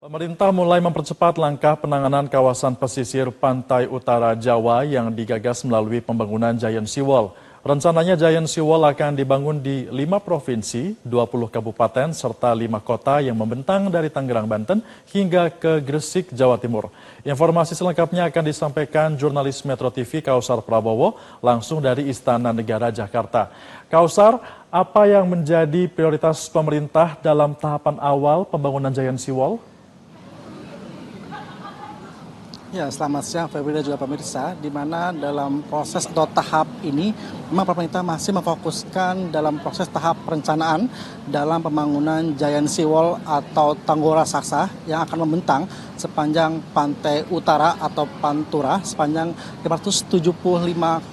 Pemerintah mulai mempercepat langkah penanganan kawasan pesisir pantai utara Jawa yang digagas melalui pembangunan Giant Seawall. Rencananya Giant Seawall akan dibangun di 5 provinsi, 20 kabupaten, serta 5 kota yang membentang dari Tangerang, Banten hingga ke Gresik, Jawa Timur. Informasi selengkapnya akan disampaikan jurnalis Metro TV Kausar Prabowo langsung dari Istana Negara, Jakarta. Kausar, apa yang menjadi prioritas pemerintah dalam tahapan awal pembangunan Giant Seawall? Ya, selamat siang Febri dan juga pemirsa, di mana dalam proses atau tahap ini memang pemerintah masih memfokuskan dalam proses tahap perencanaan dalam pembangunan Giant Seawall atau tanggul raksasa yang akan membentang sepanjang pantai utara atau Pantura sepanjang 575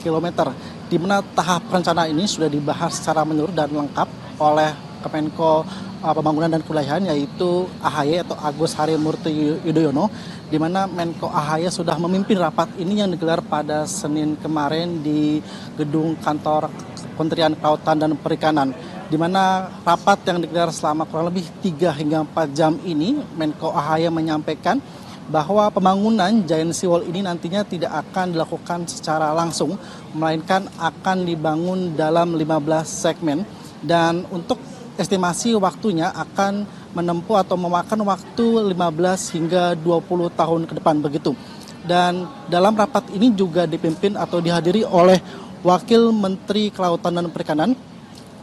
km. Di mana tahap perencanaan ini sudah dibahas secara menyeluruh dan lengkap oleh Kemenko Pembangunan dan Kewilayahan, yaitu AHY atau Agus Harimurti Yudhoyono, di mana Menko AHY sudah memimpin rapat ini yang digelar pada Senin kemarin di gedung kantor Kementerian Kelautan dan Perikanan. Di mana rapat yang digelar selama kurang lebih 3 hingga 4 jam ini, Menko AHY menyampaikan bahwa pembangunan Giant Seawall ini nantinya tidak akan dilakukan secara langsung, melainkan akan dibangun dalam 15 segmen, dan untuk estimasi waktunya akan menempuh atau memakan waktu 15 hingga 20 tahun ke depan begitu. Dan dalam rapat ini juga dipimpin atau dihadiri oleh Wakil Menteri Kelautan dan Perikanan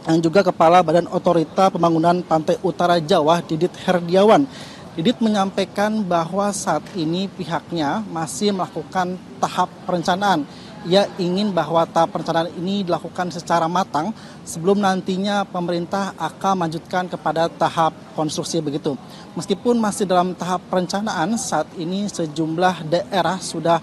dan juga Kepala Badan Otorita Pembangunan Pantai Utara Jawa, Didit Herdiawan. Didit menyampaikan bahwa saat ini pihaknya masih melakukan tahap perencanaan. Ia ingin bahwa tahap perencanaan ini dilakukan secara matang sebelum nantinya pemerintah akan melanjutkan kepada tahap konstruksi begitu. Meskipun masih dalam tahap perencanaan, saat ini sejumlah daerah sudah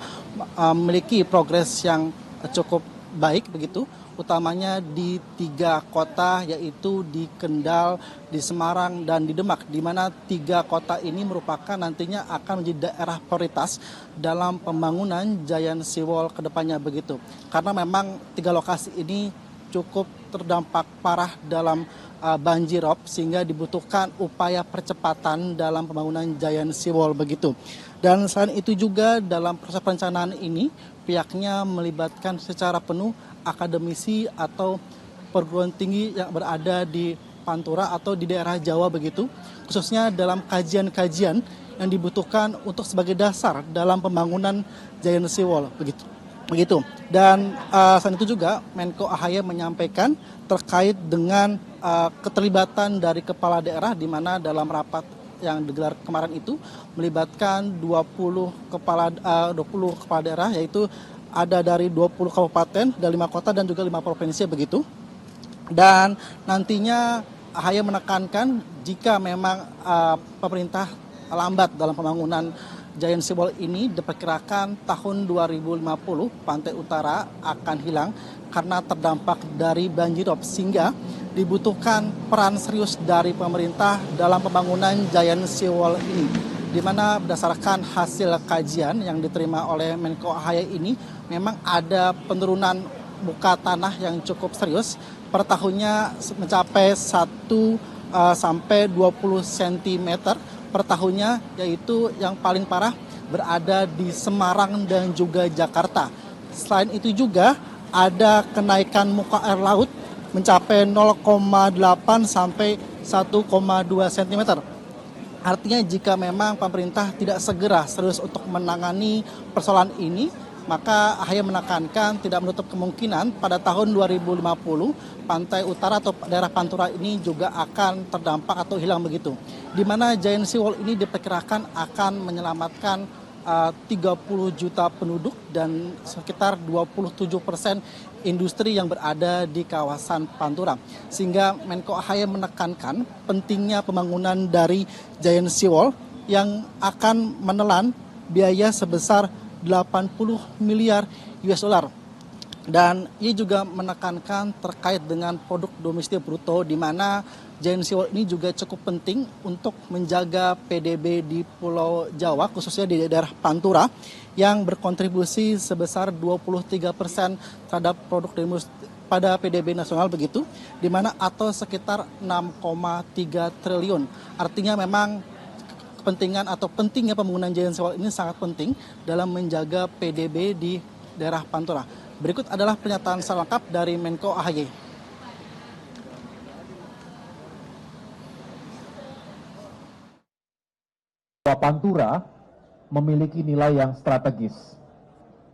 memiliki progres yang cukup baik begitu, utamanya di 3 kota, yaitu di Kendal, di Semarang, dan di Demak, di mana 3 kota ini merupakan nantinya akan menjadi daerah prioritas dalam pembangunan Giant Seawall ke depannya begitu. Karena memang 3 lokasi ini cukup terdampak parah dalam banjirop, sehingga dibutuhkan upaya percepatan dalam pembangunan Giant Seawall begitu. Dan selain itu juga dalam proses perencanaan ini pihaknya melibatkan secara penuh akademisi atau perguruan tinggi yang berada di Pantura atau di daerah Jawa begitu, khususnya dalam kajian-kajian yang dibutuhkan untuk sebagai dasar dalam pembangunan Giant Seawall begitu. Dan selain itu juga Menko AHY menyampaikan terkait dengan keterlibatan dari kepala daerah, di mana dalam rapat yang digelar kemarin itu melibatkan 20 kepala daerah, yaitu ada dari 20 kabupaten, dari 5 kota dan juga 5 provinsi begitu. Dan nantinya AHY menekankan jika memang pemerintah lambat dalam pembangunan Giant Seawall ini, diperkirakan tahun 2050 pantai utara akan hilang karena terdampak dari banjirop, sehingga dibutuhkan peran serius dari pemerintah dalam pembangunan Giant Seawall ini, di mana berdasarkan hasil kajian yang diterima oleh Menko AHY ini memang ada penurunan muka tanah yang cukup serius per tahunnya mencapai 1 sampai 20 cm per tahunnya, yaitu yang paling parah berada di Semarang dan juga Jakarta. Selain itu juga ada kenaikan muka air laut mencapai 0,8 sampai 1,2 cm. Artinya jika memang pemerintah tidak segera serius untuk menangani persoalan ini, maka AHY menekankan tidak menutup kemungkinan pada tahun 2050 pantai utara atau daerah Pantura ini juga akan terdampak atau hilang begitu. Di mana Giant Seawall ini diperkirakan akan menyelamatkan 30 juta penduduk dan sekitar 27% industri yang berada di kawasan Pantura. Sehingga Menko AHY menekankan pentingnya pembangunan dari Giant Seawall yang akan menelan biaya sebesar 80 miliar US dollar. Dan ia juga menekankan terkait dengan produk domestik bruto, di mana Giant Seawall ini juga cukup penting untuk menjaga PDB di Pulau Jawa, khususnya di daerah Pantura, yang berkontribusi sebesar 23% terhadap produk domestik pada PDB nasional begitu, di mana atau sekitar 6,3 triliun. Artinya memang kepentingan atau pentingnya pembangunan Giant Sea Wall ini sangat penting dalam menjaga PDB di daerah Pantura. Berikut adalah pernyataan selengkap dari Menko AHY. Pantura memiliki nilai yang strategis,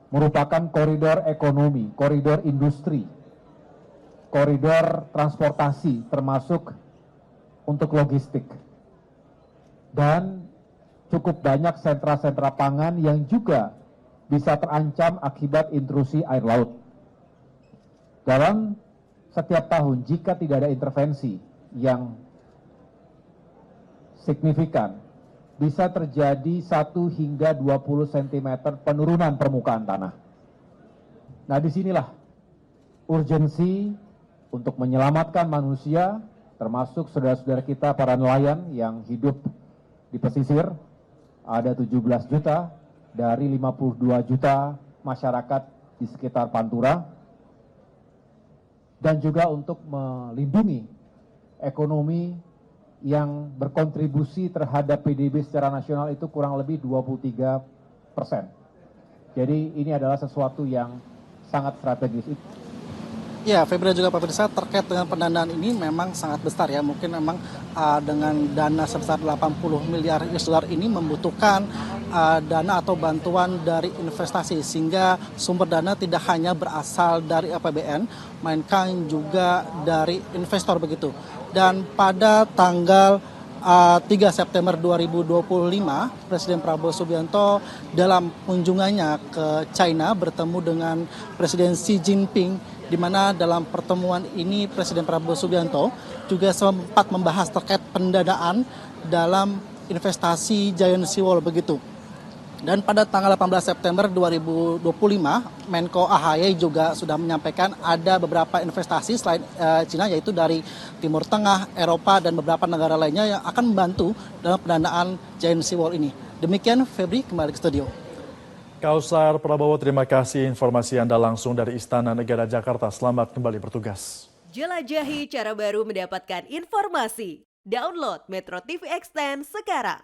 merupakan koridor ekonomi, koridor industri, koridor transportasi termasuk untuk logistik, dan cukup banyak sentra-sentra pangan yang juga bisa terancam akibat intrusi air laut. Dalam setiap tahun, jika tidak ada intervensi yang signifikan, bisa terjadi 1 hingga 20 cm penurunan permukaan tanah. Nah, disinilah urgensi untuk menyelamatkan manusia, termasuk saudara-saudara kita para nelayan yang hidup di pesisir. Ada 17 juta dari 52 juta masyarakat di sekitar Pantura. Dan juga untuk melindungi ekonomi yang berkontribusi terhadap PDB secara nasional itu kurang lebih 23%. Jadi ini adalah sesuatu yang sangat strategis. Ya, Febri juga Pak Firsa, terkait dengan pendanaan ini memang sangat besar ya. Mungkin memang dengan dana sebesar 80 miliar US dollar ini membutuhkan dana atau bantuan dari investasi, sehingga sumber dana tidak hanya berasal dari APBN, melainkan juga dari investor begitu. Dan pada tanggal 3 September 2025, Presiden Prabowo Subianto dalam kunjungannya ke China bertemu dengan Presiden Xi Jinping, di mana dalam pertemuan ini Presiden Prabowo Subianto juga sempat membahas terkait pendanaan dalam investasi Giant Sea Wall begitu. Dan pada tanggal 18 September 2025, Menko AHY juga sudah menyampaikan ada beberapa investasi selain Cina, yaitu dari Timur Tengah, Eropa, dan beberapa negara lainnya yang akan membantu dalam pendanaan Giant Sea Wall ini. Demikian, Febri, kembali ke studio. Kausar Prabowo, terima kasih informasi Anda langsung dari Istana Negara Jakarta. Selamat kembali bertugas. Jelajahi cara baru mendapatkan informasi. Download Metro TV Extend sekarang.